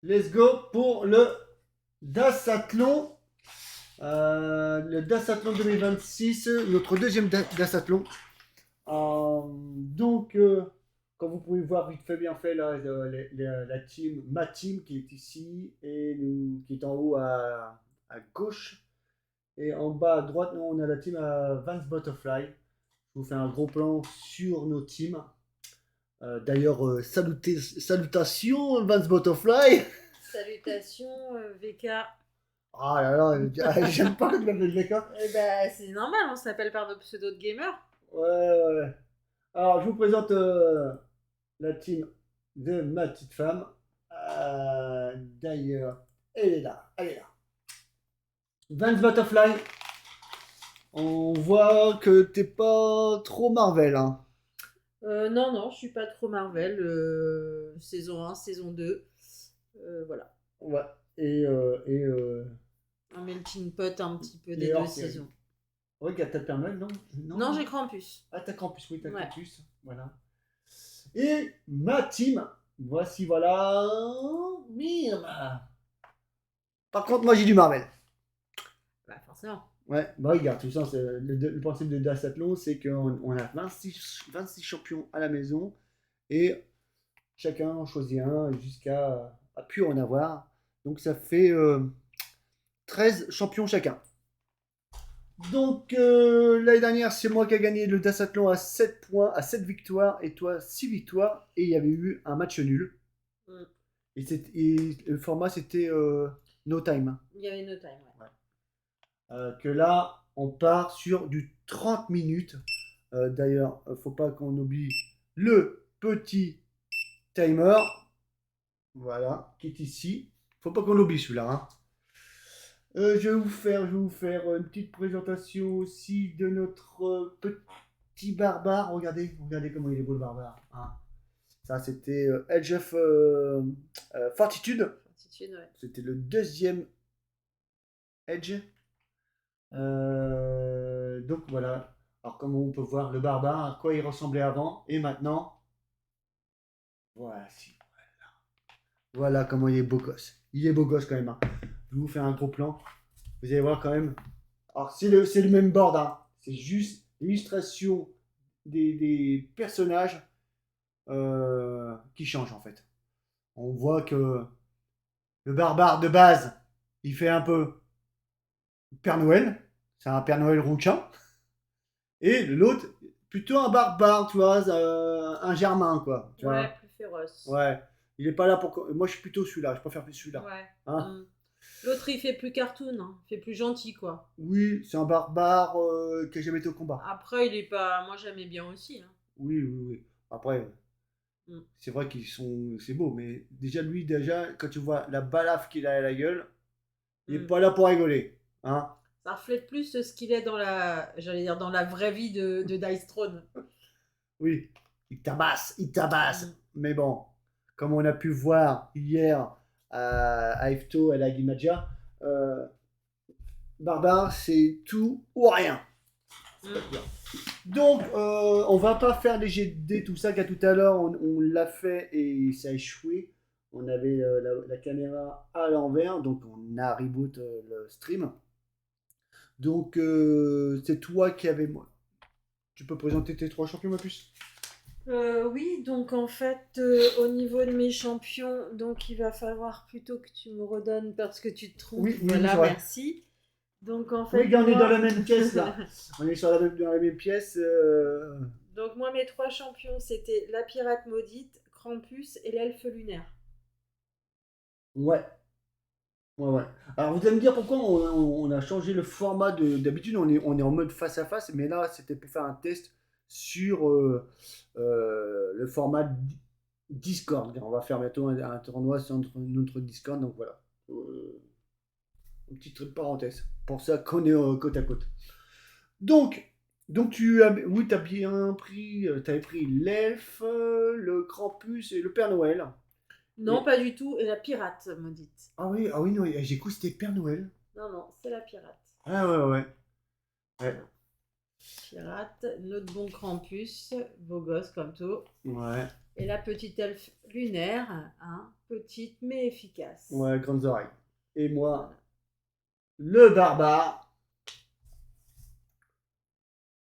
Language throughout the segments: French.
let's go pour le Dasathlon. Le Dasathlon 2026, notre deuxième Dasathlon. Comme vous pouvez voir vite fait, bien fait, là, la team, ma team qui est ici et nous, qui est en haut à gauche. Et en bas à droite, nous, on a la team à Vance Butterfly. Je vous fais un gros plan sur nos teams. D'ailleurs, salutations Vance Butterfly. Salutations, VK. Ah là là, j'aime pas quand tu m'appelles VK. Eh ben, c'est normal, on s'appelle par nos pseudos de gamers. Ouais. Alors, je vous présente la team de ma petite femme. D'ailleurs, elle est là. Vance Butterfly, on voit que t'es pas trop Marvel, hein. Non, je suis pas trop Marvel. Saison 1, saison 2. Voilà. Ouais. Et Un melting pot un petit peu Et des deux alors, saisons. ouais, t'as le Père Noël, non? Non, j'ai Krampus. Ah, t'as Campus, oui, t'as Ouais. Campus. Voilà. Et ma team, voici, voilà. Mime. Par contre, moi, j'ai du Marvel. Bah, forcément. Ouais, bah regarde, tout ça, c'est le principe de Dasathlon, c'est qu'on a 26 champions à la maison et chacun en choisit un jusqu'à à plus en avoir. Donc ça fait 13 champions chacun. Donc l'année dernière, c'est moi qui ai gagné le Dasathlon à 7 points, à 7 victoires et toi 6 victoires. Et il y avait eu un match nul. Mm. Et le format c'était no time. Il y avait no time, ouais. Que là, on part sur du 30 minutes. D'ailleurs, faut pas qu'on oublie le petit timer. Voilà, qui est ici. Faut pas qu'on l'oublie celui-là, hein. Je vais vous faire une petite présentation aussi de notre petit barbare. Regardez comment il est beau le barbare, hein. Ça, c'était Edge of Fortitude. Fortitude, ouais. C'était le deuxième Edge. Donc voilà. Alors, comme on peut voir, le barbare, à quoi il ressemblait avant et maintenant. Voici. Voilà comment il est beau gosse. Il est beau gosse quand même, hein. Je vais vous faire un gros plan. Vous allez voir quand même. Alors, c'est le même board, hein. C'est juste l'illustration des personnages qui changent en fait. On voit que le barbare de base, il fait un peu Père Noël. C'est un Père Noël rouquin. Et l'autre, plutôt un barbare, tu vois, un germain, quoi. Tu Ouais, vois. plus féroce. Ouais. Il est pas là pour. Moi, je suis plutôt celui-là. Je préfère plus celui-là. Ouais. Hein. L'autre, il fait plus cartoon, hein. Il fait plus gentil, quoi. Oui, c'est un barbare qui a jamais été au combat. Après, il est pas. Moi, j'aimais bien aussi, hein. Oui. Après, c'est vrai qu'ils sont. C'est beau, mais déjà, quand tu vois la balafre qu'il a à la gueule, il est pas là pour rigoler. Hein. Ça reflète plus ce qu'il est dans la. J'allais dire dans la vraie vie de Dice Throne. Oui, il tabasse. Mais bon, comme on a pu voir hier à Efto, à la Guimagia, barbare, c'est tout ou rien. Donc, on va pas faire les jets de dés, tout ça, qu'à tout à l'heure, on l'a fait et ça a échoué. On avait la caméra à l'envers, donc on a reboot le stream. Donc, c'est toi qui avais. Tu peux présenter tes 3 champions, ma puce? Oui, donc en fait, au niveau de mes champions, donc il va falloir plutôt que tu me redonnes parce que tu te trompes. Oui, voilà, c'est vrai. Merci. Donc en fait. Oui, on est dans la même pièce là. On est dans la même pièce. Donc moi, mes 3 champions, c'était la pirate maudite, Krampus et l'elfe lunaire. Ouais. Alors vous allez me dire pourquoi on a changé le format d'habitude, on est en mode face à face, mais là c'était pour faire un test sur le format Discord. On va faire bientôt un tournoi sur notre Discord, donc voilà. Une petite parenthèse. Pour ça qu'on est côte à côte. Donc, oui, t'as bien pris, t'avais pris l'elfe, le Krampus et le Père Noël. Non, pas du tout. Et la pirate maudite. Ah oui, non, j'ai cru que c'était Père Noël. Non, c'est la pirate. Ah ouais. Pirate, notre bon Krampus, beau gosse comme tout. Ouais. Et la petite elfe lunaire, hein. petite mais efficace. Ouais, grandes oreilles. Et moi, Voilà. le barbare,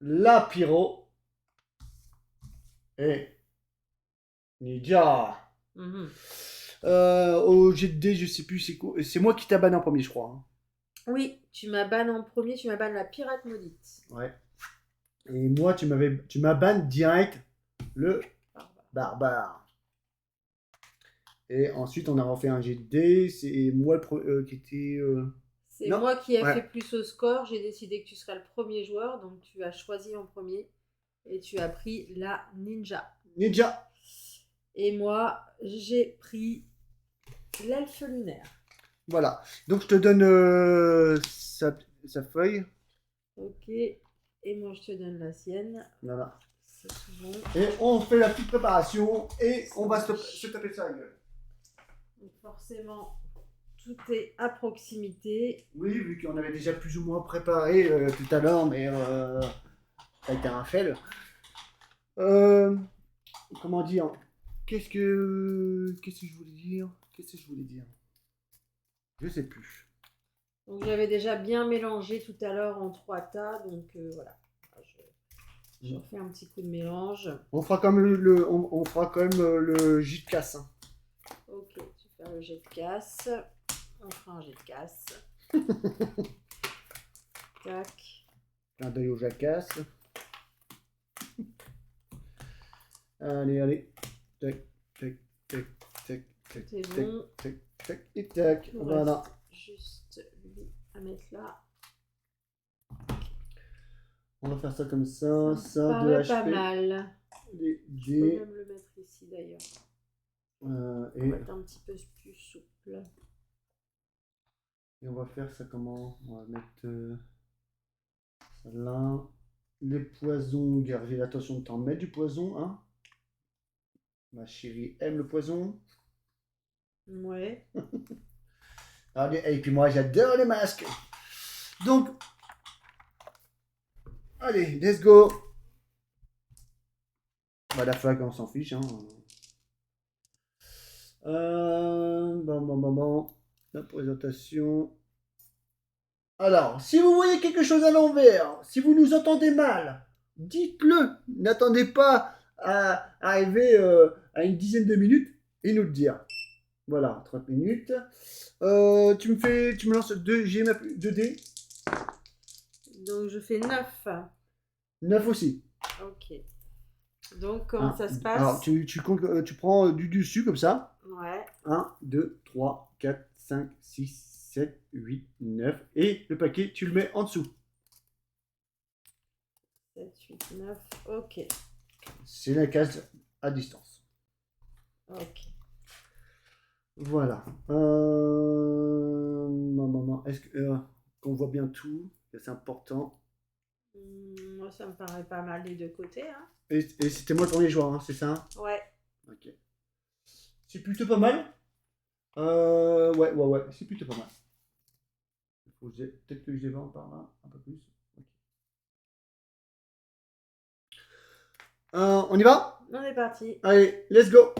la pyro et ninja. Mhm. Au jet de dés, je sais plus c'est quoi. C'est moi qui t'abonne en premier, je crois, hein. Oui, tu m'as ban en premier, tu m'as ban la pirate maudite. Ouais. Et moi, tu m'as ban direct le Barbare. barbare. Et ensuite, on a refait un jet de dés. C'est moi qui était. C'est Non. moi qui ai Ouais. fait plus au score. J'ai décidé que tu serais le premier joueur, donc tu as choisi en premier et tu as pris la ninja. Ninja. Et moi, j'ai pris l'elfe lunaire. Voilà. Donc, je te donne sa feuille. Ok. Et moi, je te donne la sienne. Voilà. C'est tout bon. Et on fait la petite préparation et on va se taper ça la gueule. Donc forcément, tout est à proximité. Oui, vu qu'on avait déjà plus ou moins préparé tout à l'heure, mais ça a été un fail. Comment dire? Qu'est-ce que je voulais dire? Qu'est-ce que je voulais dire? Je sais plus. Donc j'avais déjà bien mélangé tout à l'heure en 3 tas. Donc voilà. Je refais un petit coup de mélange. On fera quand même on fera quand même le jus de casse, hein. Ok, tu fais le jet de casse. On fera un jet de casse. Tac. Clin d'œil au jacasse. Allez, allez. Tac, tac, tac, tac, tac, C'est tac, bon. tac, tac, et tac. Il nous Voilà. reste juste lui à mettre là. On va faire ça comme ça. Ça Ça, paraît 2 pas HP. mal. Les Je peux dés. même le mettre ici d'ailleurs. Et, On va être un petit peu plus souple. et on va faire ça comment? On va mettre ça là. Les poisons, gardez l'attention de t'en mettre du poison, hein. Ma chérie aime le poison. Ouais. Allez, et puis moi, j'adore les masques. Donc, allez, let's go. Bah, la flag, on s'en fiche, hein. Bon. La présentation. Alors, si vous voyez quelque chose à l'envers, si vous nous entendez mal, dites-le. N'attendez pas à arriver à une dizaine de minutes et nous le dire. Voilà, 30 minutes. Tu me lances 2 dés. Donc je fais 9. 9 aussi. Ok. Donc comment ça se passe? Alors, tu comptes, tu prends du dessus comme ça. Ouais. 1, 2, 3, 4, 5, 6, 7, 8, 9. Et le paquet, tu le mets en dessous. 7, 8, 9. Ok. C'est la case à distance. Ok. Voilà. Est-ce qu'on voit bien tout? C'est important. Moi, ça me paraît pas mal des deux côtés. Hein. Et c'était moi le premier joueur, hein, c'est ça? Ouais. Ok. C'est plutôt pas mal. Ouais. C'est plutôt pas mal. Peut-être que je les vends par là, un peu plus. Ok. On y va? On est parti. Allez, let's go.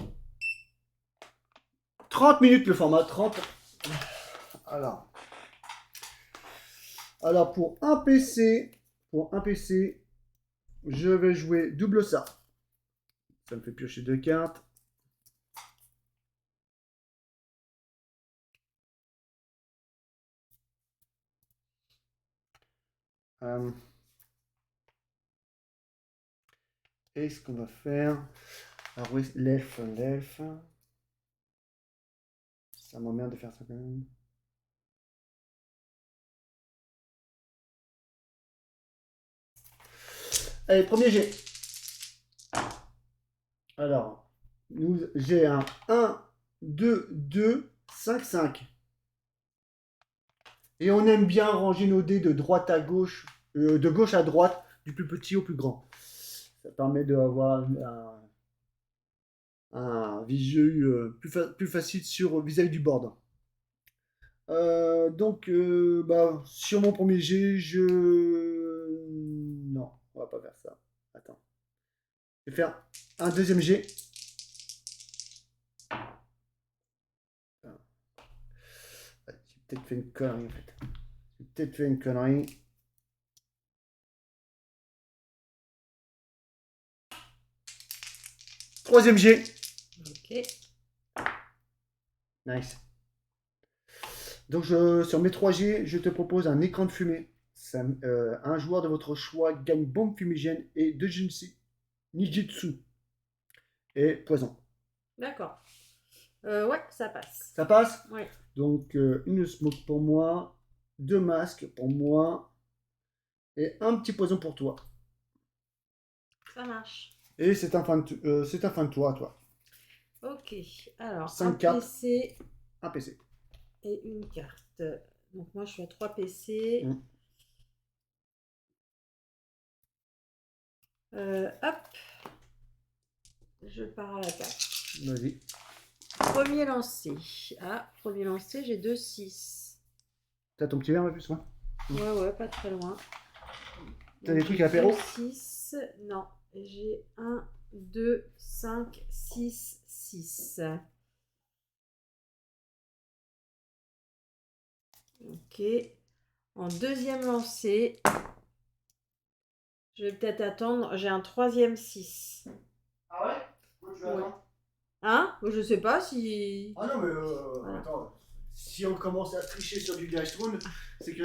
30 minutes le format, 30. Alors pour un PC, je vais jouer double ça. Ça me fait piocher 2 cartes. Et ce qu'on va faire. Alors oui, l'elfe. Ça m'emmerde de faire ça quand même. Allez, premier jet. Alors, j'ai un 1, 2, 2, 5, 5. Et on aime bien ranger nos dés de droite à gauche, de gauche à droite, du plus petit au plus grand. Ça permet d'avoir un visu plus facile vis-à-vis du board. Donc, sur mon premier jet, non, on va pas faire ça. Attends. Je vais faire un deuxième jet. peut-être fait une connerie en fait. J'ai peut-être fait une connerie. Troisième jet. Ok. Nice. Donc sur mes 3 G, je te propose un écran de fumée. Un joueur de votre choix gagne bombe fumigène et 2 ninjutsu et poison. D'accord. Ouais, ça passe. Ça passe? Ouais, Donc une smoke pour moi, 2 masques pour moi et un petit poison pour toi. ça marche. Et c'est un fin de tour à toi. Ok. Alors, un 5 cartes, PC un PC. et une carte. Donc, moi, je suis à 3 PC. Mm. Hop. Je pars à la carte. Vas-y. Premier lancé. Ah, premier lancé, j'ai 2 6. T'as ton petit verre en plus, moi? Ouais, pas très loin. T'as des Donc, trucs j'ai à apéro? 2 6. Non, j'ai 1, 2, 5, 6, 6. Ok. En deuxième lancé, je vais peut-être attendre. J'ai un troisième 6. Ah ouais? Moi, tu vas Ouais. attendre. Hein? Je sais pas si. Ah non, mais Voilà. attends. Si on commence à tricher sur du Dice Throne, c'est que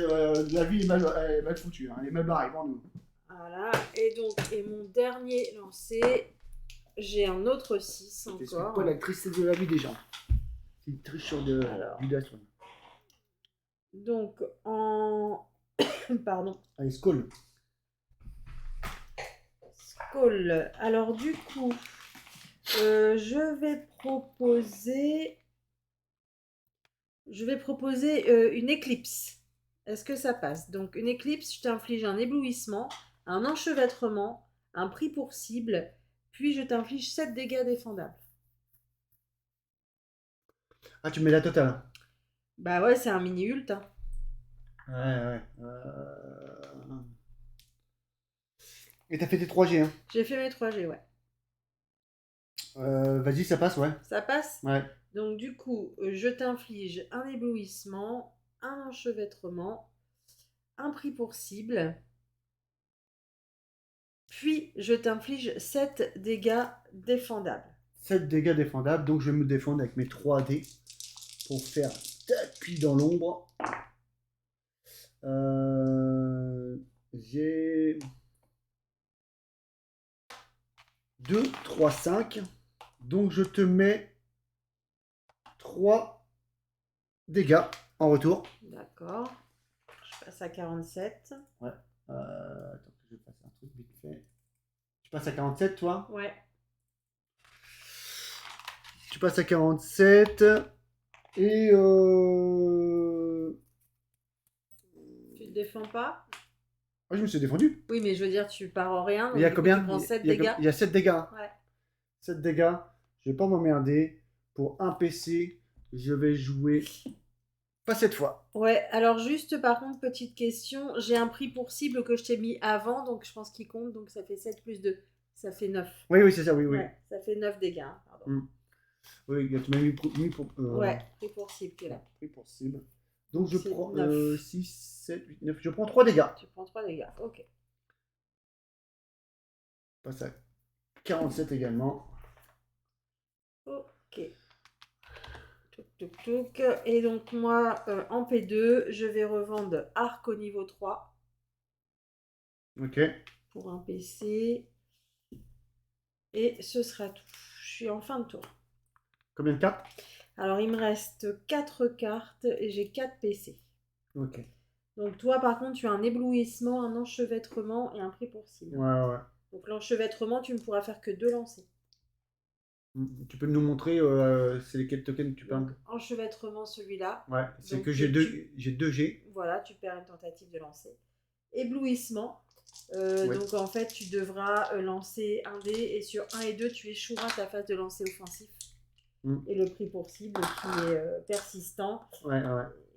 la vie est mal foutue. Hein. Elle est mal barrée pour nous. Voilà. Et donc, et mon dernier lancé, j'ai un autre 6 T'expliques encore. pas la tristesse de la vie des gens. Ils trichent sur du Dice Throne. Donc, en. Pardon. Allez, Skull. Skull. Alors, du coup, je vais proposer. Une éclipse. Est-ce que ça passe? Donc, une éclipse, je t'inflige un éblouissement, un enchevêtrement, un prix pour cible, puis je t'inflige 7 dégâts défendables. Ah, tu mets la totale. Bah ouais, c'est un mini ult. Hein. Ouais, ouais. Et t'as fait tes 3G, hein? J'ai fait mes 3G, ouais. Vas-y, ça passe, ouais. Ça passe? Ouais. Donc, du coup, je t'inflige un éblouissement, un enchevêtrement, un prix pour cible, puis je t'inflige 7 dégâts défendables. 7 dégâts défendables, donc je vais me défendre avec mes 3 dés pour faire tapis dans l'ombre. J'ai 2, 3, 5. Donc je te mets 3 dégâts en retour. D'accord. Je passe à 47. Ouais. Attends, je vais passer un truc vite fait. Tu passes à 47, toi? Ouais. Tu passes à 47. Et Tu te défends pas? ah, je me suis défendu. Oui, mais je veux dire, tu pars en rien. Il y a Donc du coup, combien? tu prends 7 Il y a, dégâts. il y a 7 dégâts. Ouais. 7 dégâts. Je vais pas m'emmerder. Pour un PC, je vais jouer. Pas cette fois. Ouais, alors juste par contre, petite question. J'ai un prix pour cible que je t'ai mis avant, donc je pense qu'il compte. Donc ça fait 7 plus 2. Ça fait 9. Oui, oui, c'est ça, oui, oui. Ouais, ça fait 9 dégâts. Hein, pardon. Oui, tu m'as mis pour. Ouais, prix pour cible qui est là. Prix pour cible. Donc je C'est prends 9. 6, 7, 8, 9. Je prends 3 dégâts. Tu prends 3 dégâts. Ok. Je passe à 47 également. Ok. Touk. Et donc moi, en P2, je vais revendre arc au niveau 3 Ok. pour un PC. Et ce sera tout. Je suis en fin de tour. Combien de cartes? Alors, il me reste 4 cartes et j'ai 4 PC. Ok. Donc, toi, par contre, tu as un éblouissement, un enchevêtrement et un prix pour cible. Ouais. Donc, l'enchevêtrement, tu ne pourras faire que 2 lancers. Tu peux nous montrer c'est lesquels tokens que tu parles? Enchevêtrement, celui-là. Ouais, c'est Donc, que j'ai 2 G. Voilà, tu perds une tentative de lancer. Éblouissement. Ouais. Donc, en fait, tu devras lancer un dé et sur 1 et 2, tu échoueras ta phase de lancer offensif. Et le prix pour cible qui est persistant, Ouais.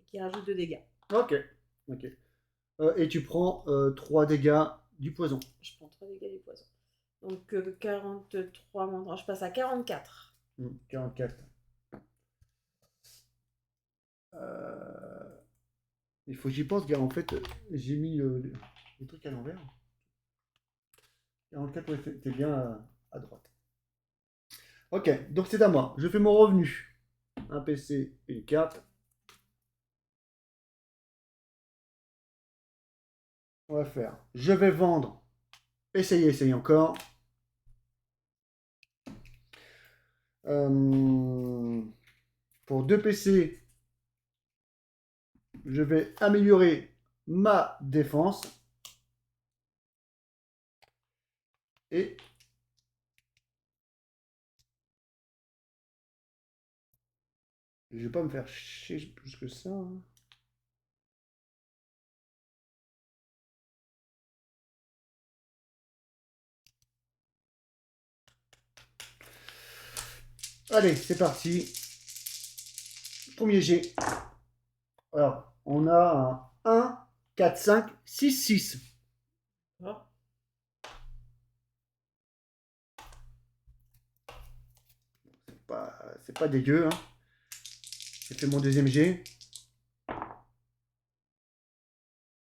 qui rajoute 2 dégâts. Ok. Et tu prends 3 dégâts du poison. Je prends 3 dégâts du poison. Donc 43 moins je passe à 44. 44. Il faut que j'y pense, gars. En fait, j'ai mis le truc à l'envers. 44, ouais, t'es bien à droite. Ok, donc c'est à moi. Je fais mon revenu. Un PC, une carte. On va faire. Je vais vendre. Essayer encore. Pour 2 PC, je vais améliorer ma défense. Et je vais pas me faire chier plus que ça, hein. Allez, c'est parti. Premier jet. Alors, on a un 1, 4, 5, 6, 6. Oh. C'est pas dégueu, hein. J'ai fait mon deuxième jet.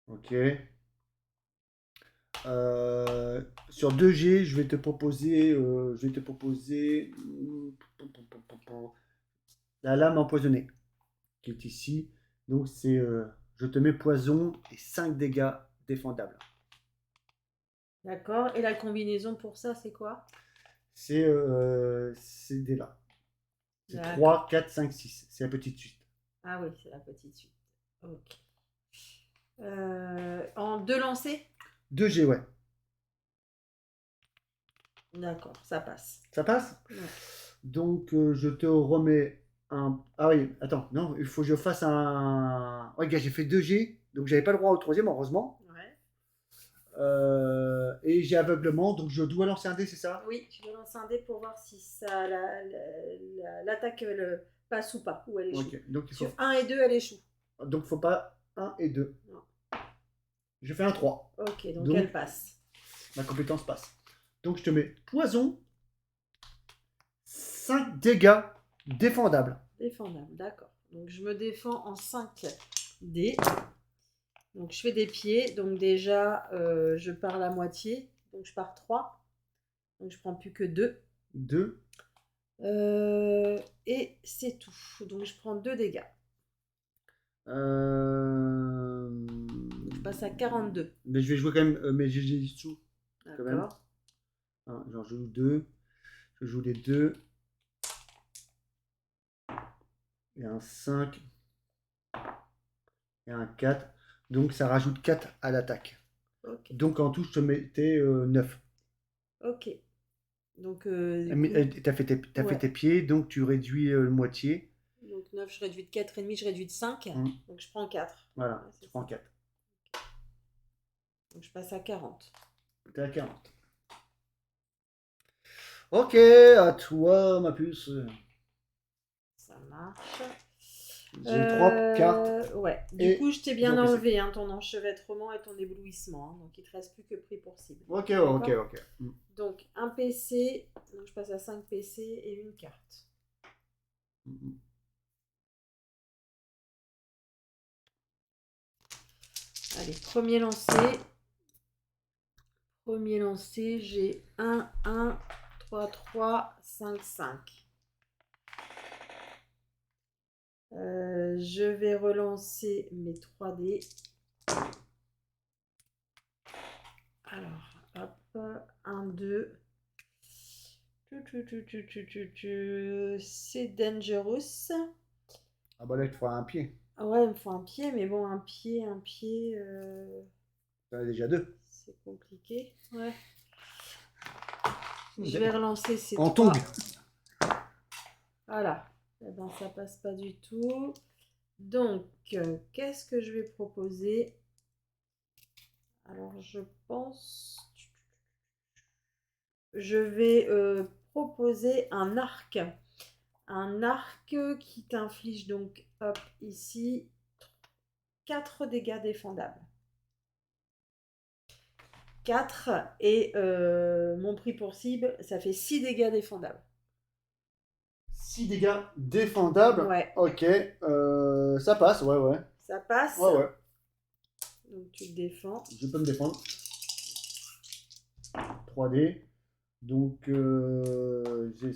Ok. Sur 2 G, je vais te proposer, la lame empoisonnée qui est ici. Donc c'est, je te mets poison et 5 dégâts défendables. D'accord. Et la combinaison pour ça, c'est quoi? C'est des là. C'est D'accord. 3, 4, 5, 6. C'est la petite suite. Ah oui, c'est la petite suite. Ok. En 2 lancers? 2 G, ouais. D'accord, ça passe. Ça passe? Ouais. Donc je te remets un. Ah oui, attends, non, il faut que je fasse un. Ouais, gars, j'ai fait 2 G, donc j'avais pas le droit au troisième, heureusement. Ouais. Et j'ai aveuglement, donc je dois lancer un dé, c'est ça? Oui, tu dois lancer un dé pour voir si ça l'attaque elle passe ou pas, ou elle échoue. Ok, donc il faut. Sur 1 et 2, elle échoue. Donc faut pas 1 et 2. Non. Je fais un 3. Ok, donc Donc, elle passe. ma compétence passe. Donc je te mets poison, 5 dégâts défendables. Défendable, d'accord. Donc je me défends en 5 dés. Donc je fais des pieds. Donc déjà, je pars la moitié. Donc je pars 3. Donc je prends plus que 2. 2. Et c'est tout. Donc je prends 2 dégâts. Donc je passe à 42. Mais je vais jouer quand même mes GG sous. Quand même. D'accord. Genre je joue 2. Je joue les 2. Et un 5. Et un 4. Donc ça rajoute 4 à l'attaque. Ok. Donc en tout, je te mettais 9. Ok. Donc, T'as fait tes pieds, donc tu réduis le moitié. donc 9, je réduis de 4,5, je réduis de 5. Donc je prends 4. Voilà, Ouais, tu prends 4. Donc je passe à 40. T'es à 40. Ok, à toi, ma puce. Ça marche. J'ai 3 cartes. Ouais. Du et coup, je t'ai bien zéro PC. enlevé hein, ton enchevêtrement et ton éblouissement. Hein, donc il te reste plus que prix pour cible. Ok. Donc un PC. Donc je passe à 5 PC et une carte. Allez, premier lancé. Premier lancé, j'ai 1, 1, 3, 3, 5, 5. Je vais relancer mes 3 dés. Alors, hop, 1, 2. C'est dangerous. Ah bah là, il te faut un pied. Ah ouais, il me faut un pied, mais bon, un pied, T'en as déjà 2. c'est compliqué. Ouais. Je vais relancer ces en 3. tongue. Voilà. Eh ben, ça passe pas du tout. Donc, qu'est-ce que je vais proposer? Alors, je pense... Je vais proposer un arc. Un arc qui t'inflige donc, hop, ici, 4 dégâts défendables. 4 et mon prix pour cible, ça fait 6 dégâts défendables. 6 dégâts défendables. Ouais. Ok, ça passe, ouais. Ça passe. Ouais. Donc tu te défends. Je peux me défendre. 3D. Donc, j'ai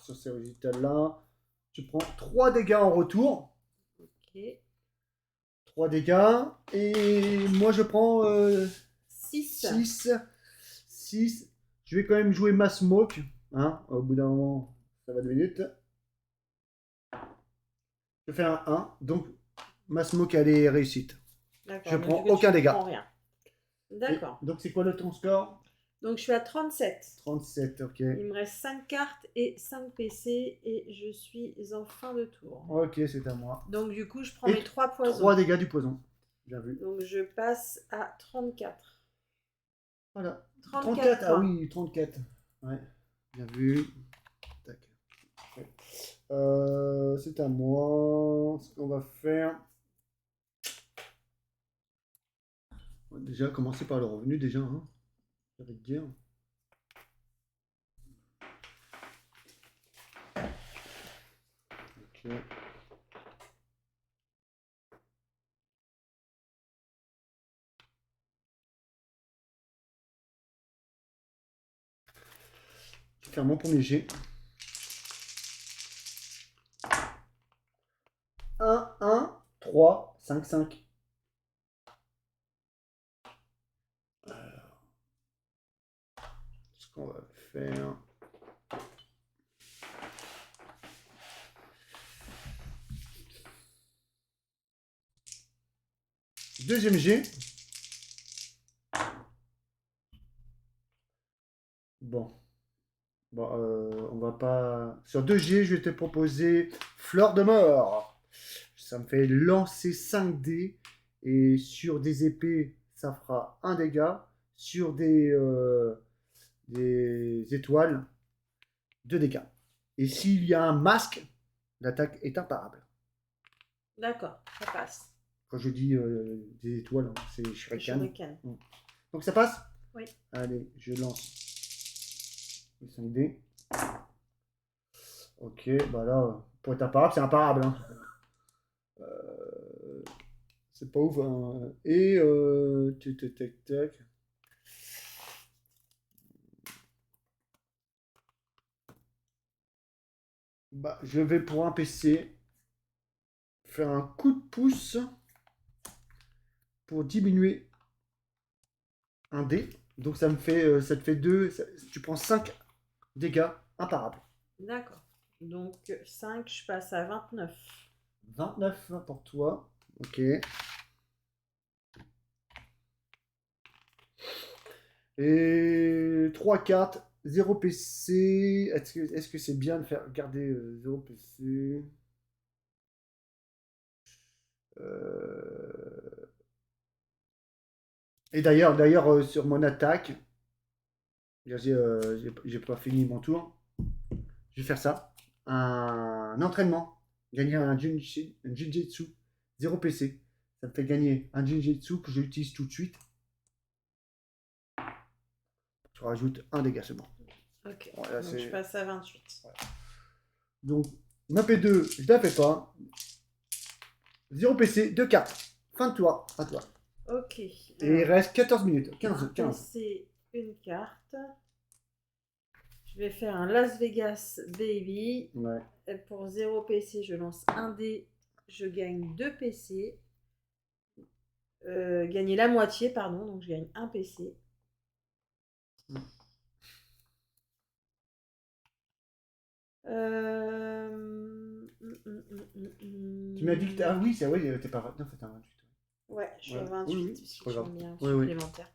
sur ces résultats-là, tu prends 3 dégâts en retour. Ok. 3 dégâts. Et moi, je prends 6. 6. Je vais quand même jouer ma smoke. Hein, au bout d'un moment, ça va 2 minutes. Je fais un 1. Donc, ma smoke, elle est réussite. D'accord. Je donc, prends du coup, aucun tu dégât. prends rien. D'accord. Donc, c'est quoi le ton score? Donc, je suis à 37. 37, ok. Il me reste 5 cartes et 5 PC et je suis en fin de tour. Ok, c'est à moi. Donc, du coup, je prends Et mes 3 poisons. 3 dégâts du poison. Bien vu. Donc, je passe à 34. Voilà. 34 ah points. oui, 34. Ouais, bien vu. Tac. Ouais. C'est à moi. Ce qu'on va faire. On va déjà commencer par le revenu, déjà. Hein. J'allais te dire. Ok. Je vais faire mon premier jet. 1, 1, 3, 5, 5. Ce qu'on va faire. Deuxième jet. Bon. Bon, on va pas. Sur 2 G, je vais te proposer Fleur de mort. Ça me fait lancer 5 dés. Et sur des épées, ça fera 1 dégât. Sur des étoiles, 2 dégâts. Et s'il y a un masque, l'attaque est imparable. D'accord, ça passe. Quand je dis des étoiles, hein, c'est Shuriken. Shuriken. Donc ça passe? Oui. Allez, je lance les 5 dés. Ok, bah là, pour être imparable, c'est imparable. Hein. C'est pas ouf. Hein. Et tac, tac, tac. Bah, je vais pour un PC faire un coup de pouce pour diminuer un dé. Donc ça me fait, ça te fait 2. Tu prends 5 dégâts imparables. D'accord. Donc 5, je passe à 29. 29 pour toi. Ok. Et 3 cartes, 0 PC. Est-ce que c'est bien de faire garder 0 PC? Et d'ailleurs, sur mon attaque, j'ai pas fini mon tour. Je vais faire ça. Un entraînement. Gagner un Jinjitsu. 0 PC. Ça me fait gagner un Jinjitsu que j'utilise tout de suite. Je rajoute un dégât seulement. Ok. Voilà, donc je passe à 28. Ouais. Donc, ma P2, je la fais pas. 0 PC, 2 cartes. Fin de tour. À toi. Ok. Et il reste 14 minutes. 15. C'est une carte. Je vais faire un Las Vegas Baby. Ouais. Et pour 0 PC, je lance un dé. Je gagne 2 PC. Gagner la moitié, pardon. Donc je gagne 1 PC. Tu m'as dit que ah oui, c'est vrai, t'es pas 29, t'es à 28. Ouais, je suis à 28 oui, puisque je mets un oui, supplémentaire.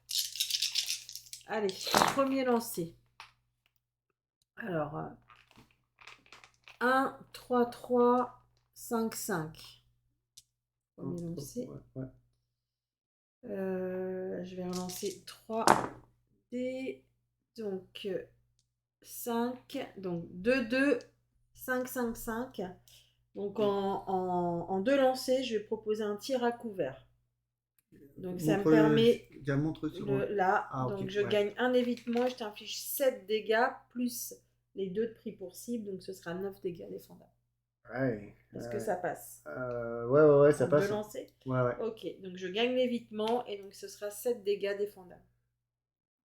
Allez, premier lancé. Alors, 1, 3, 3, 5, 5. Premier lancé. Ouais. Je vais relancer 3 dés. Donc, 5. Donc, 2, 2, 5, 5, 5. Donc, en 2 lancés, je vais proposer un tir à couvert. Donc, ça me permet là. Donc, okay, je gagne un évitement et je t'inflige 7 dégâts plus les 2 de prix pour cible. Donc, ce sera 9 dégâts défendables. Ouais. Est-ce que ça passe? Ouais, ça En passe. 2 lancers? Ouais. Ok, donc je gagne l'évitement et donc ce sera 7 dégâts défendables.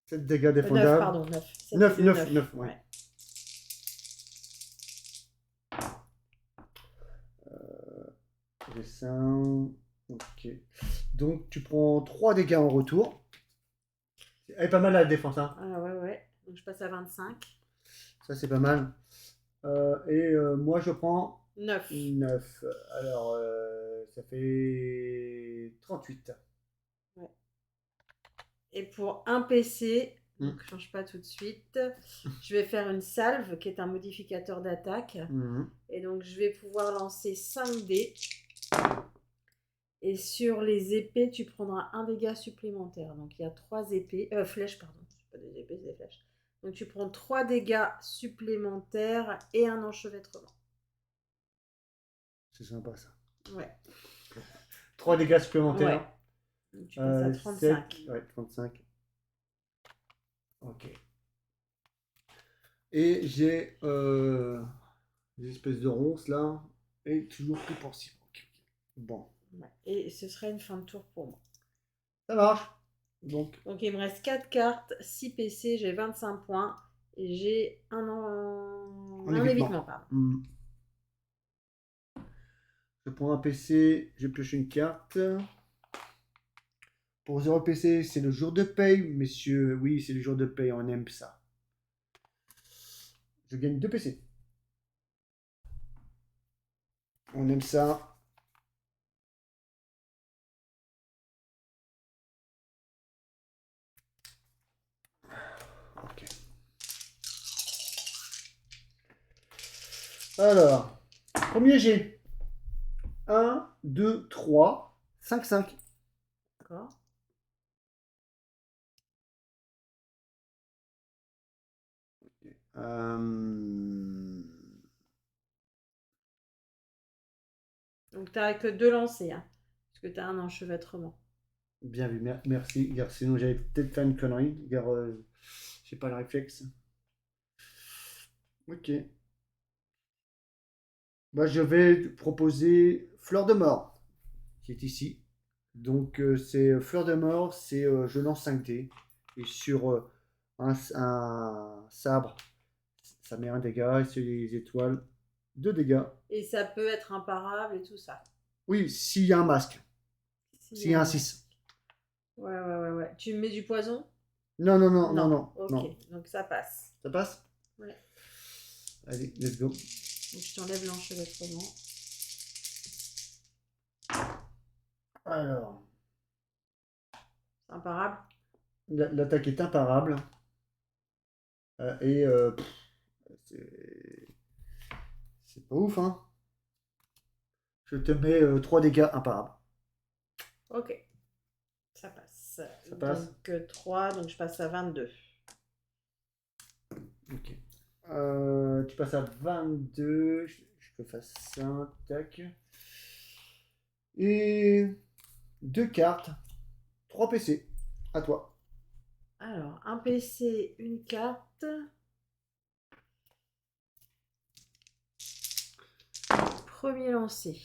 7 dégâts 9, défendables. pardon, 9. 7 9, et 2, 9, 9, ouais. Ouais. Dessin. Ok. Donc tu prends 3 dégâts en retour. Elle est pas mal la défense, hein. Ah ouais. Donc je passe à 25. Ça c'est pas mal. Moi je prends 9. 9. Alors ça fait 38. Ouais. Et pour un PC, Mm. donc je change pas tout de suite, je vais faire une salve qui est un modificateur d'attaque. Mhm. Et donc je vais pouvoir lancer 5 dés. Et sur les épées, tu prendras un dégât supplémentaire. Donc il y a 3 épées, flèches, pardon. C'est pas des épées, c'est des flèches. Donc tu prends 3 dégâts supplémentaires et un enchevêtrement. C'est sympa ça. Ouais. 3 dégâts supplémentaires. Ouais. Donc tu passes à 35. 7, ouais, 35. Ok. Et j'ai des espèces de ronces là. Et toujours plus pensif. Ok. Bon. Ouais. Et ce sera une fin de tour pour moi. Ça marche. Donc, Il me reste 4 cartes, 6 PC, j'ai 25 points et j'ai un évitement. Pardon. Je prends un PC, je pioche une carte. Pour 0 PC, c'est le jour de paye, messieurs. Oui, c'est le jour de paye, on aime ça. Je gagne 2 PC. On aime ça. Ok. Alors, premier jet. 1, 2, 3, 5, 5. D'accord. Donc tu n'as que 2 lancers, hein, parce que tu as un enchevêtrement. Bien vu, merci. Car sinon, j'allais peut-être faire une connerie. Car j'ai pas le réflexe. Ok. Bah, je vais proposer Fleur de Mort, qui est ici. Donc, c'est Fleur de Mort, c'est je lance 5 dés. Et sur un sabre, ça met un dégât. Et sur les étoiles, 2 dégâts. Et ça peut être imparable et tout ça. Oui, s'il y a un masque. S'il y a un 6. Ouais. Tu me mets du poison? Non. Ok, Non. donc ça passe. Ça passe? Ouais. Allez, let's go. Donc je t'enlève l'enchevêtrement. Alors, C'est imparable? l'attaque est imparable. C'est c'est pas ouf, hein. Je te mets 3 dégâts imparables. Ok, ça passe. Ça passe. Donc 3, donc je passe à 22. Ok. Tu passes à 22. Je peux faire ça. Tac. Et 2 cartes. 3 PC. À toi. Alors, un PC, une carte. Premier lancé.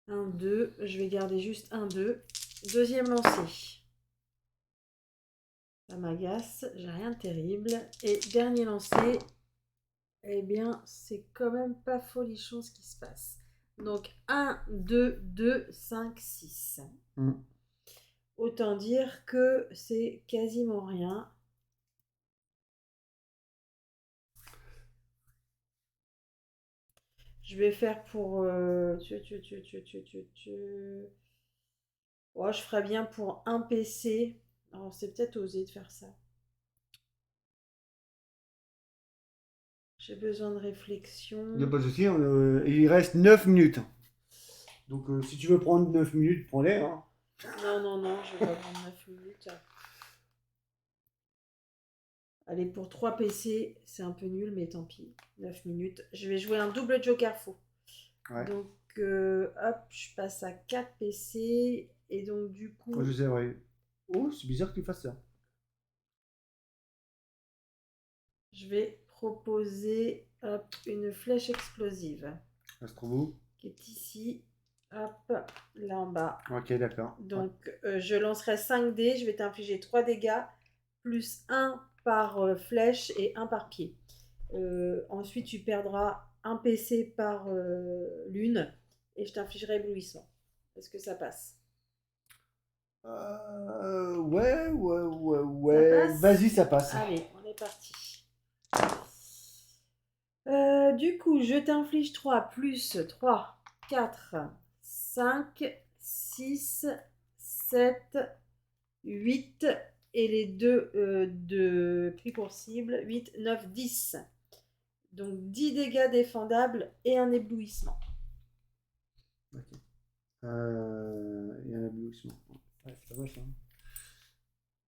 1, 2. Je vais garder juste 1, 2. Deuxième lancé. Ça m'agace, j'ai rien de terrible. Et dernier lancé. Eh bien, c'est quand même pas folichon ce qui se passe. Donc 1, 2, 2, 5, 6. Autant dire que c'est quasiment rien. Je vais faire pour... Oh, je ferais bien pour un PC. Alors, c'est peut-être osé de faire ça. J'ai besoin de réflexion. Il n'y a pas de souci. Il reste 9 minutes. Donc, si tu veux prendre 9 minutes, prends-les. Hein. Non, je vais pas prendre 9 minutes. Allez, pour 3 PC, c'est un peu nul, mais tant pis. 9 minutes. Je vais jouer un double joker faux. Ouais. Donc, hop, je passe à 4 PC. Et donc, du coup... Oh, je sais, ouais. Oh, c'est bizarre que tu fasses ça. Je vais proposer... Hop, une flèche explosive Ça se trouve où? qui est ici. Hop, là en bas. Ok, d'accord. Donc, je lancerai 5 dés. Je vais t'infliger 3 dégâts, plus 1 par flèche et 1 par pied. Ensuite, tu perdras un PC par lune et je t'infligerai éblouissement. Est-ce que ça passe? Ouais. Ça passe? Vas-y, ça passe. Allez, on est parti. Du coup, je t'inflige 3 plus 3, 4, 5, 6, 7, 8 et les deux de prix pour cible, 8, 9, 10. Donc 10 dégâts défendables et un éblouissement. Ok. Il y a un éblouissement. Ouais, c'est pas mal ça.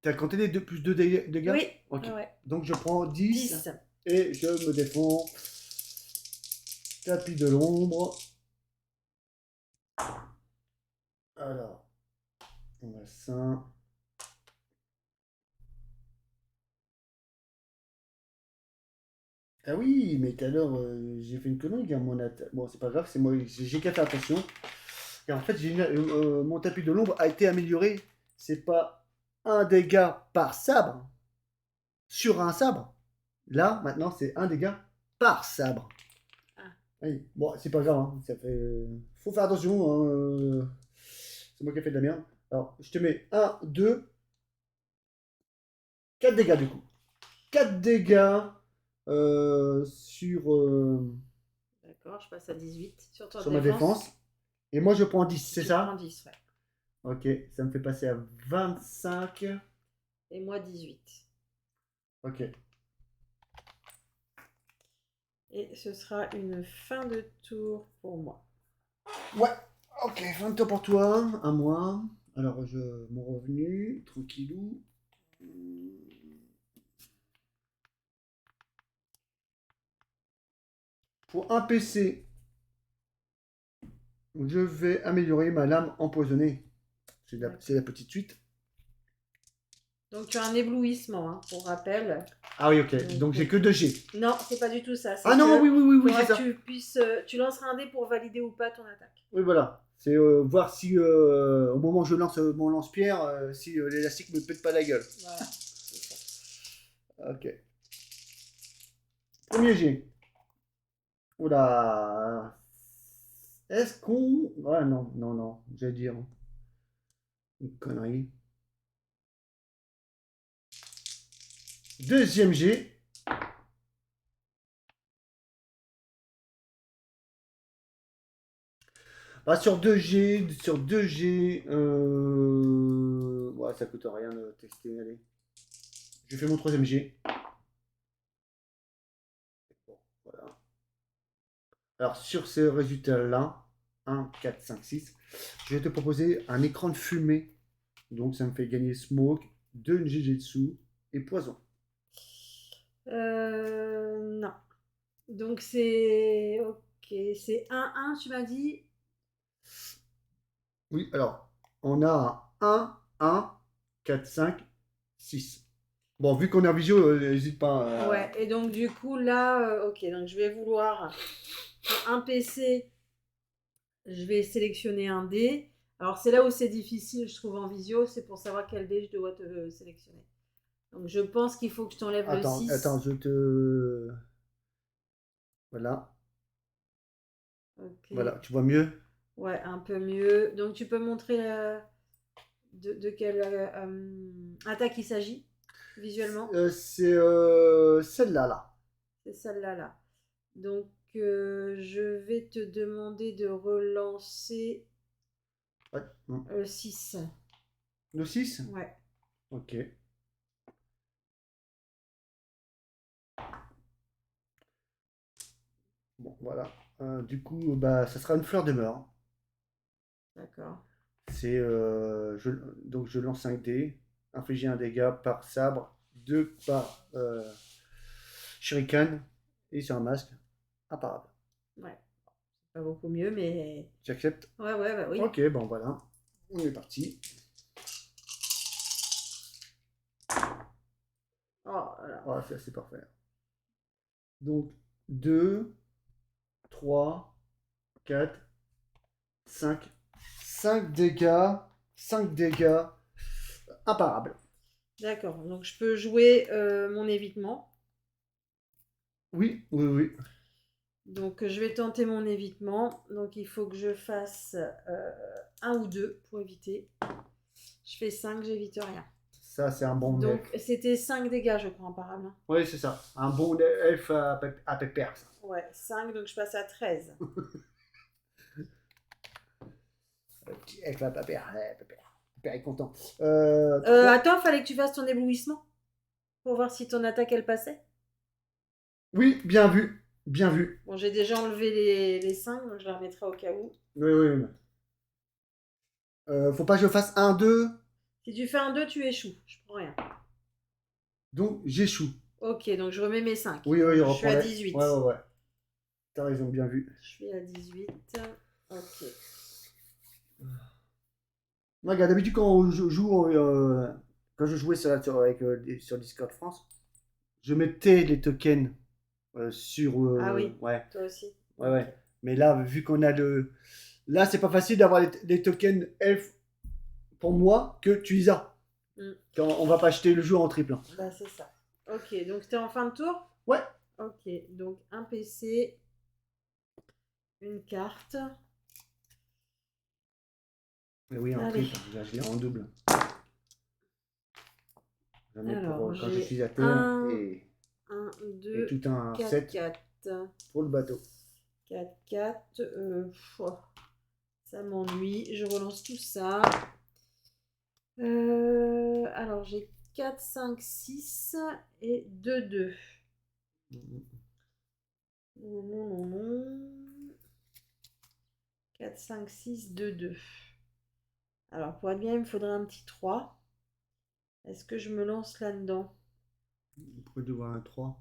T'as compté les 2 plus 2 dégâts? Oui. Ok. Ouais. Donc je prends 10, 10. et je me défends. Tapis de l'ombre. Alors, on a ça. Ah oui, mais tout à l'heure, j'ai fait une connerie à mon attaque. Bon, c'est pas grave, c'est moi, j'ai qu'à faire attention. Et en fait, mon tapis de l'ombre a été amélioré. C'est pas un dégât par sabre sur un sabre. Là, maintenant, c'est un dégât par sabre. Ah. Oui. Bon, c'est pas grave, hein, ça fait. Faut faire attention, hein, c'est moi qui ai fait de la merde. Alors, je te mets un, 2, 4 dégâts du coup. 4 dégâts sur, D'accord, je passe à 18 sur ton sur ma défense. Et moi, je prends 10, c'est Tu ça? prends 10, ouais. Ok, ça me fait passer à 25. Et moi 18. Ok. Et ce sera une fin de tour pour moi. Ouais, ok, 20 tours pour toi, un mois. Alors, mon revenu, tranquillou. Pour un PC, je vais améliorer ma lame empoisonnée. C'est la petite suite. Donc tu as un éblouissement, hein, pour rappel. Ah oui, ok. Donc j'ai que 2 G. Non, c'est pas du tout ça. Ah non, oui, c'est ça. Tu lanceras un dé pour valider ou pas ton attaque. Oui, voilà. C'est voir si au moment où je lance mon lance-pierre, si l'élastique me pète pas la gueule. Voilà, c'est ça. Ok. Premier G. Oula. Est-ce qu'on. Ouais, non. J'allais dire une connerie. Deuxième G. Bah, sur 2G, ouais, ça coûte rien de tester, allez. Je fais mon troisième G. Bon, voilà. Alors, sur ce résultat-là, 1, 4, 5, 6, je vais te proposer un écran de fumée. Donc, ça me fait gagner Smoke, 2 Jigetsu et Poison. Non. Donc c'est. Ok, c'est 1-1, tu m'as dit. Oui, alors, on a un 1, 4, 5, 6. Bon, vu qu'on est en visio, n'hésite pas à... Ouais, et donc du coup là, ok, donc je vais vouloir. Pour un PC, je vais sélectionner un dé. Alors c'est là où c'est difficile, je trouve, en visio, c'est pour savoir quel dé je dois te sélectionner. Donc je pense qu'il faut que je t'enlève le 6. Attends, je te... Voilà. Ok. Voilà, tu vois mieux? Ouais, un peu mieux. Donc tu peux montrer de quelle attaque il s'agit visuellement? C'est celle-là, là. C'est celle-là, là. Donc je vais te demander de relancer Ouais. 6. Le 6? Ouais. Ok. Bon, voilà. Du coup, bah, ça sera une fleur de mort. D'accord. C'est, donc je lance 5 dés. Infliger un dégât par sabre, 2 par shuriken, et sur un masque, imparable. Ouais. Pas beaucoup mieux, mais. Tu acceptes? Ouais, bah oui. Ok, bon voilà. On est parti. Oh là là. Ah, c'est assez parfait. Donc, 2, 3, 4, 5. 5 dégâts. 5 dégâts. Imparable. D'accord, donc je peux jouer mon évitement. Oui, oui, oui. Donc je vais tenter mon évitement. Donc il faut que je fasse 1 ou 2 pour éviter. Je fais 5, j'évite rien. Ça, c'est un bon Donc elfe. c'était 5 dégâts, je crois, imparable. Oui, c'est ça. Un bon elfe à pépère, ça. Ouais, 5, donc je passe à 13. Le petit elfe à pépère. Pépère. Pépère est content. Attends, fallait que tu fasses ton éblouissement pour voir si ton attaque elle passait. Oui, bien vu. Bien vu. Bon, j'ai déjà enlevé les 5, donc je la remettrai au cas où. Oui, oui, oui. Faut pas que je fasse 1, 2. Si tu fais un 2, tu échoues. Je prends rien. Donc, j'échoue. Ok, donc je remets mes 5. Oui, oui, je reprends suis à 18. Ouais, ouais, ouais. T'as raison, bien vu. Je suis à 18. Ok. Regarde, d'habitude, quand je joue, quand je jouais sur Discord France, je mettais les tokens sur. Ah oui, Ouais, toi aussi. ouais, Ok. ouais. Mais là, vu qu'on a le. Là, c'est pas facile d'avoir les tokens elf pour moi que tu les as. Mm. Quand on va pas acheter le jeu en triple. Bah, c'est ça. Ok, donc t'es en fin de tour. Ouais. Ok, donc un PC, une carte. Mais oui, en Allez. triple. Là, je l'ai en double. J'en ai Alors, pour quand je j'ai suis à terre 1, et 2, tout un 4, set 4. pour le bateau. 4, 4. Ça m'ennuie. Je relance tout ça. Alors, j'ai 4, 5, 6 et 2, 2. Non, non, non, non. 4, 5, 6, 2, 2. Alors, pour être bien, il me faudrait un petit 3. Est-ce que je me lance là-dedans Pourquoi devoir un 3?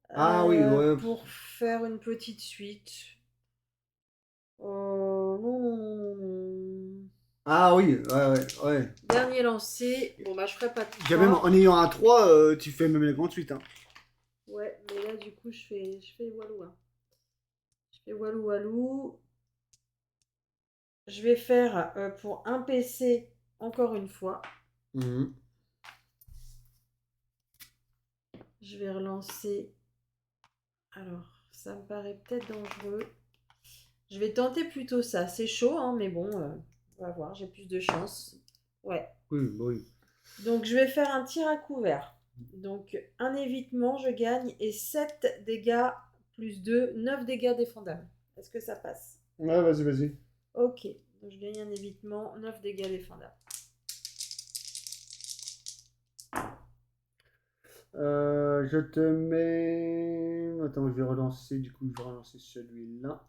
Ah oui, ouais. Pour faire une petite suite. Non, non, non, non, non. Ah oui, ouais, ouais, ouais. Dernier lancé. Bon, bah, je ferai pas de Déjà, même 3. en ayant un 3, tu fais même la grande suite. Hein. Ouais, mais là, du coup, je fais walou. Hein. Je fais walou walou. Je vais faire pour un PC encore une fois. Mhm. Je vais relancer. Alors, ça me paraît peut-être dangereux. Je vais tenter plutôt ça. C'est chaud, hein, mais bon, on va voir. J'ai plus de chance. Ouais. Oui, bah oui. Donc, je vais faire un tir à couvert. Donc, un évitement, je gagne. Et 7 dégâts plus 2, 9 dégâts défendables. Est-ce que ça passe? Ouais, vas-y, vas-y. Ok. Donc, je gagne un évitement, 9 dégâts défendables. Je te mets. Attends, je vais relancer. Du coup, je vais relancer celui-là.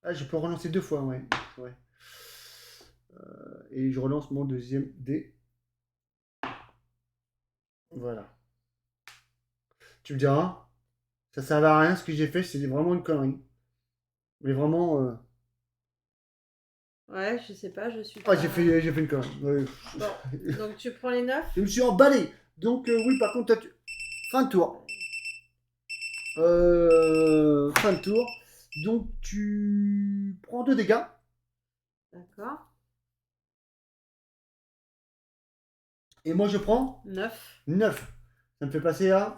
Ah, je peux relancer 2 fois, ouais. Ouais. Et je relance mon deuxième dé. Voilà. Tu me diras, ça servait à rien ce que j'ai fait, c'est vraiment une connerie. Mais vraiment. Ouais, je sais pas, je suis Ah, pas... j'ai fait une connerie. Ouais. Bon, donc tu prends les 9. Je me suis emballé. Donc, oui, par contre, toi, fin de tour. Fin de tour. Donc, tu prends 2 dégâts. D'accord. Et moi, je prends 9. 9. Ça me fait passer à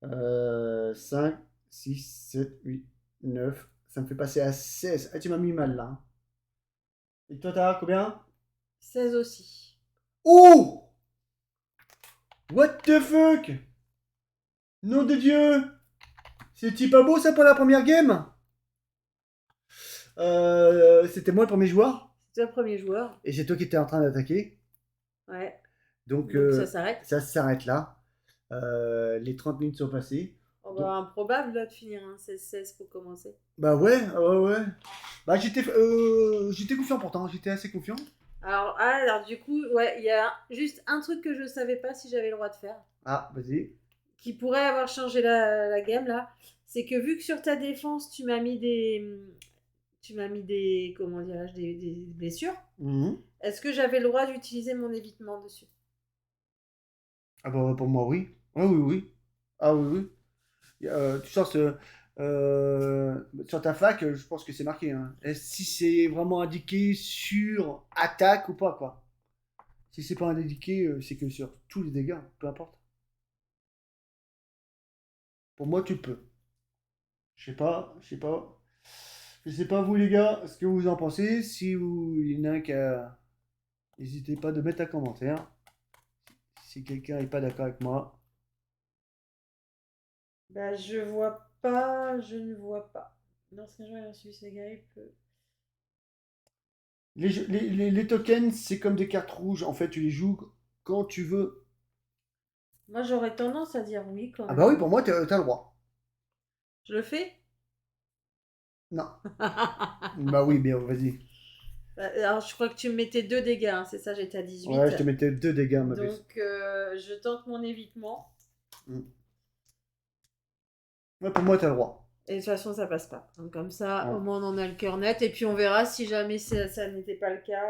5, 6, 7, 8, 9. Ça me fait passer à 16. Ah, tu m'as mis mal là. Et toi, t'as combien? 16 aussi. Oh! What the fuck? Nom de Dieu! C'est pas beau ça pour la première game? C'était moi le premier joueur. C'est toi le premier joueur. Et c'est toi qui étais en train d'attaquer. Ouais. Donc, Ça s'arrête. ça s'arrête là. Les 30 minutes sont passées. On Donc, va improbable là de finir. Hein. 16-16 pour commencer. bah ouais, ouais, ouais. Bah j'étais confiant pourtant, j'étais assez confiant. Alors du coup, ouais, il y a juste un truc que je savais pas si j'avais le droit de faire. Ah, vas-y. Qui pourrait avoir changé la game là. C'est que vu que sur ta défense, tu m'as mis des... comment dirais-je, des blessures. Mhm. Est-ce que j'avais le droit d'utiliser mon évitement dessus? Ah bah pour moi oui. Ah oui, oui. Ah oui, oui. Tu sors sur ta flaque, je pense que c'est marqué, hein. Et si c'est vraiment indiqué sur attaque ou pas, quoi. Si c'est pas indiqué, c'est que sur tous les dégâts, peu importe. Pour moi, tu peux. Je sais pas, je sais pas. Je sais pas vous les gars, ce que vous en pensez. Si vous, il y en a un qui a... N'hésitez pas de mettre un commentaire. Si quelqu'un n'est pas d'accord avec moi. Bah, je vois pas, je ne vois pas. Lorsqu'un joueur est reçu ses grippe. Les tokens, c'est comme des cartes rouges. En fait, tu les joues quand tu veux. Moi, j'aurais tendance à dire oui quand Ah bah même, oui, hein. pour moi, t'as le droit. Je le fais? Non. Bah oui, bien, vas-y. Alors, je crois que tu me mettais 2 dégâts, hein, c'est ça, j'étais à 18. Ouais, je te mettais 2 dégâts, ma puce. Donc, je tente mon évitement. Mm. Ouais, pour moi, t'as le droit. Et de toute façon, ça passe pas. Donc, comme ça, Ouais. au moins, on en a le cœur net. Et puis, on verra si jamais ça n'était pas le cas.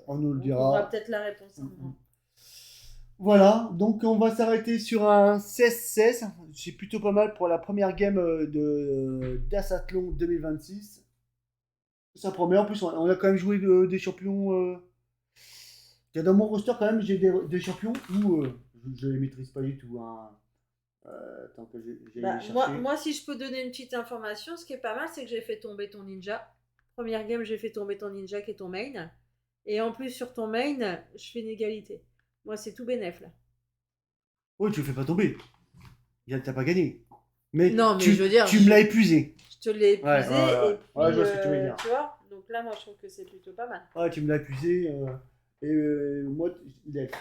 On nous le On trouvera dira. peut-être la réponse à un Mm, mm. moment. Voilà, donc on va s'arrêter sur un 16-16. C'est plutôt pas mal pour la première game d'Assathlon 2026. Ça promet. En plus, on a quand même joué des champions. Dans mon roster, quand même, j'ai des champions où je les maîtrise pas du tout, hein. Tant que j'aille Bah, les chercher. moi, si je peux donner une petite information, ce qui est pas mal, c'est que j'ai fait tomber ton ninja. Première game, j'ai fait tomber ton ninja qui est ton main. Et en plus, sur ton main, je fais une égalité. Moi, c'est tout bénef, là. Oui, tu le fais pas tomber. T'as pas gagné. Mais Non, mais je veux dire, tu me l'as épuisé. je te l'ai Ouais, épuisé. ouais, ouais. Et puis, Ouais, je vois ce que tu veux dire. tu vois, donc là, moi, je trouve que c'est plutôt pas mal. Ouais, tu me l'as épuisé. Et moi, il est.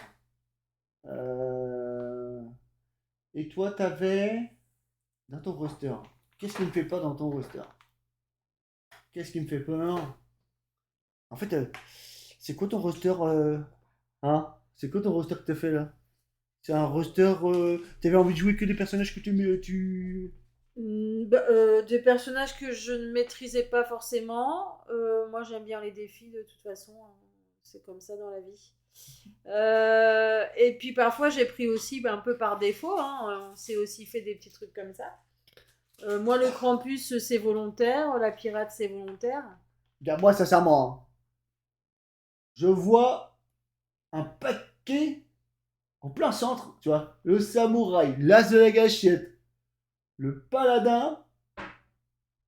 Euh, Et toi, t'avais dans ton roster. Qu'est-ce qui me fait pas dans ton roster? Qu'est-ce qui me fait peur? En fait, c'est quoi ton roster hein? C'est quoi ton roster que t'as fait là? C'est un roster. T'avais envie de jouer que des personnages que tu... Des personnages que je ne maîtrisais pas forcément. Moi, j'aime bien les défis de toute façon, hein. C'est comme ça dans la vie. Et puis parfois, j'ai pris aussi un peu par défaut, hein. On s'est aussi fait des petits trucs comme ça. Moi, le Krampus, c'est volontaire. La pirate, c'est volontaire. Regarde, moi, sincèrement, hein, je vois un paquet en plein centre, tu vois. Le samouraï, l'as de la gâchette, le paladin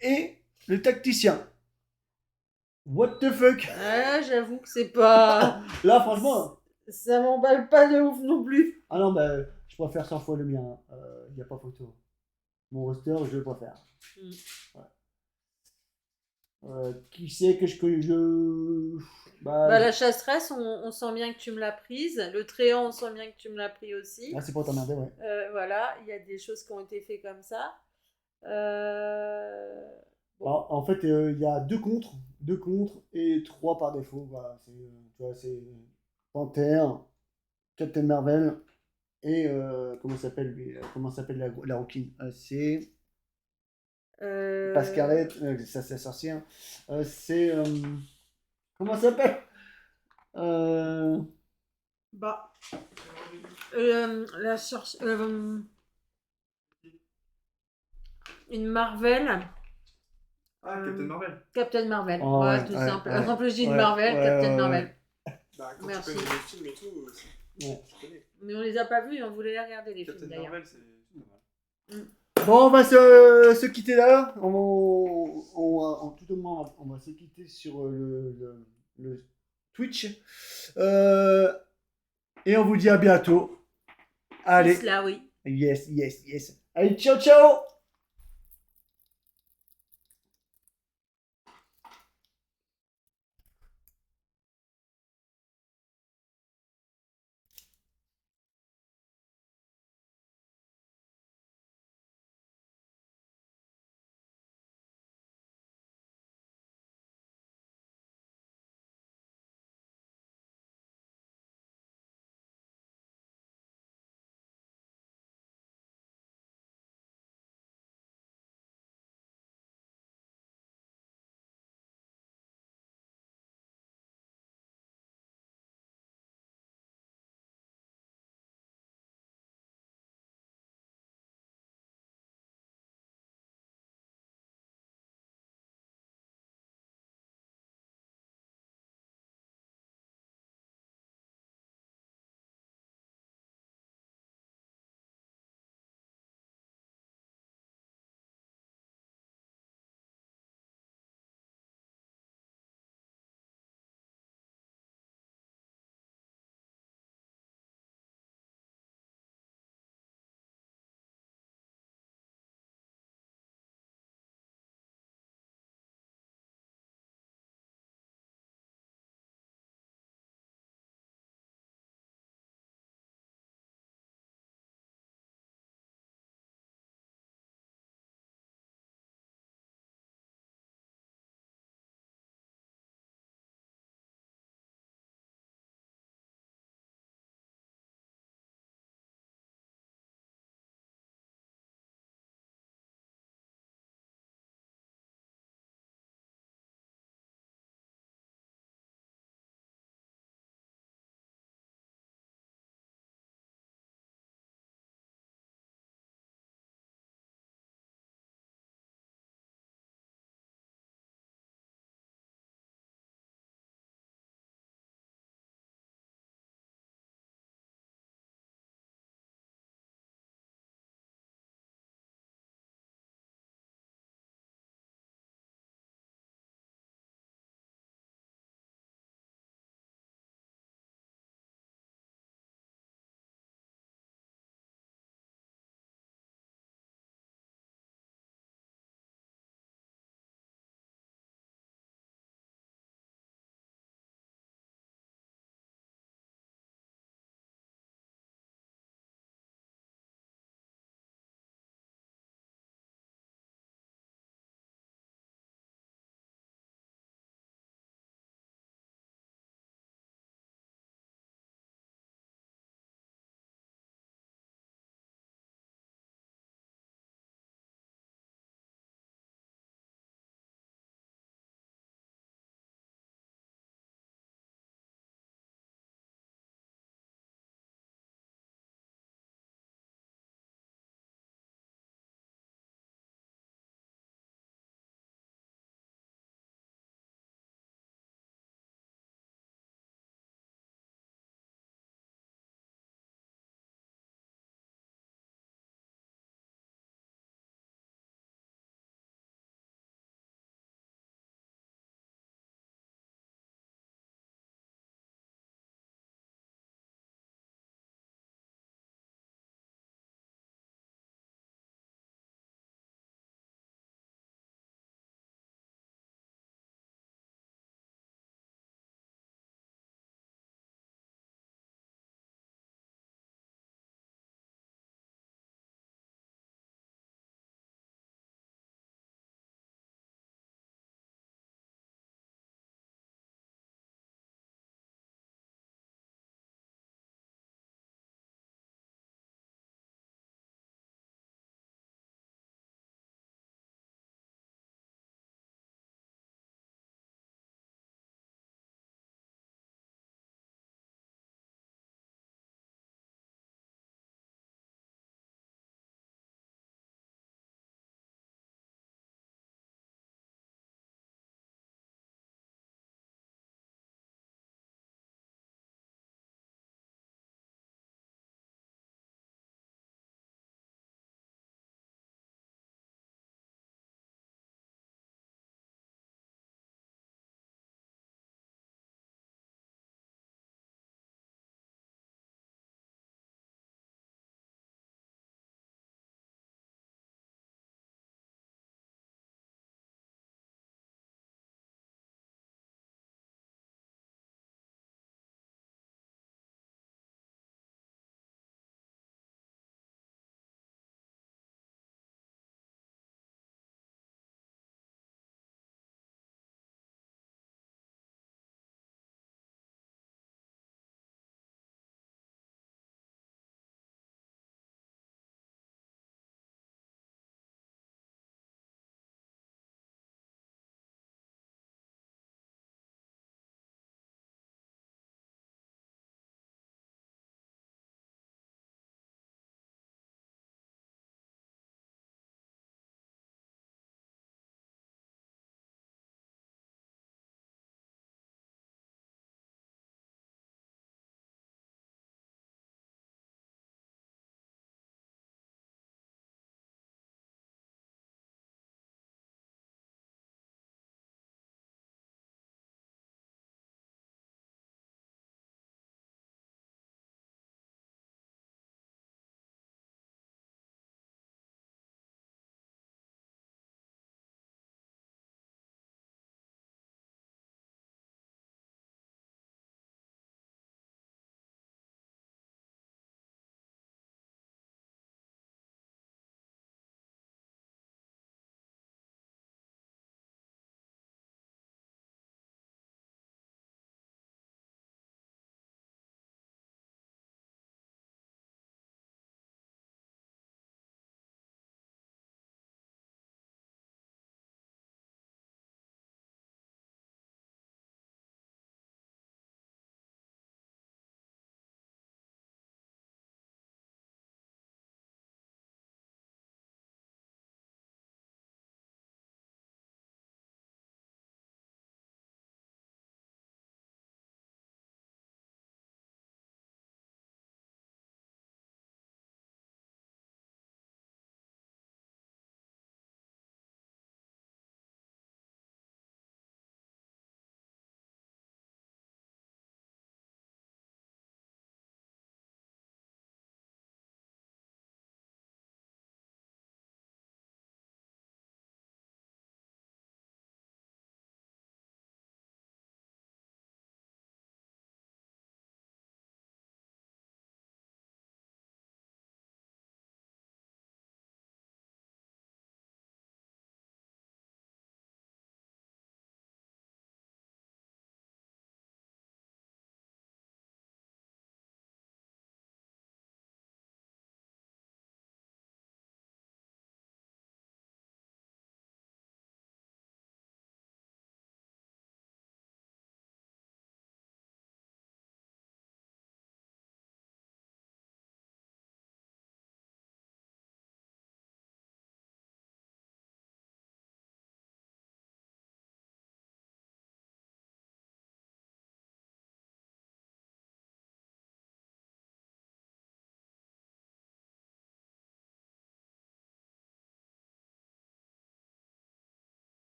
et le tacticien. What the fuck? Ouais, j'avoue que c'est pas. Là, franchement. Ça m'emballe pas de ouf non plus. Ah non, bah, je préfère 100 fois le mien. Il n'y a pas photo. Mon roster, je le préfère. Mm. Ouais. Qui c'est que je... Bah, la chasseresse, on sent bien que tu me l'as prise. Le tréant, on sent bien que tu me l'as pris aussi. Ah, c'est pour t'emmerder, ouais. Voilà, il y a des choses qui ont été faites comme ça. Bon. Bah, en fait, il y a deux contre et trois par défaut. Voilà, tu vois, c'est Panthère, Captain Marvel et comment s'appelle lui comment s'appelle la rouquine c'est pas Scarlett, ça c'est la sorcière. C'est comment ça s'appelle Bah, la sorcière. Une Marvel. Captain Marvel. Captain Marvel. Oh, ouais, ouais, tout ouais, simple. ouais, En plus, je dis ouais, Marvel, ouais, Captain ouais, Marvel. Bah, quand Merci. tu connais les films et tout, Ouais. tu connais. Mais on les a pas vus et on voulait les regarder, les Captain films d'ailleurs. Marvel, c'est pas mal. Bon, on va se quitter là. Tout au moins, on va se quitter sur le Twitch. Et on vous dit à bientôt. Allez. Là, oui. Yes, yes, yes. Allez, ciao, ciao.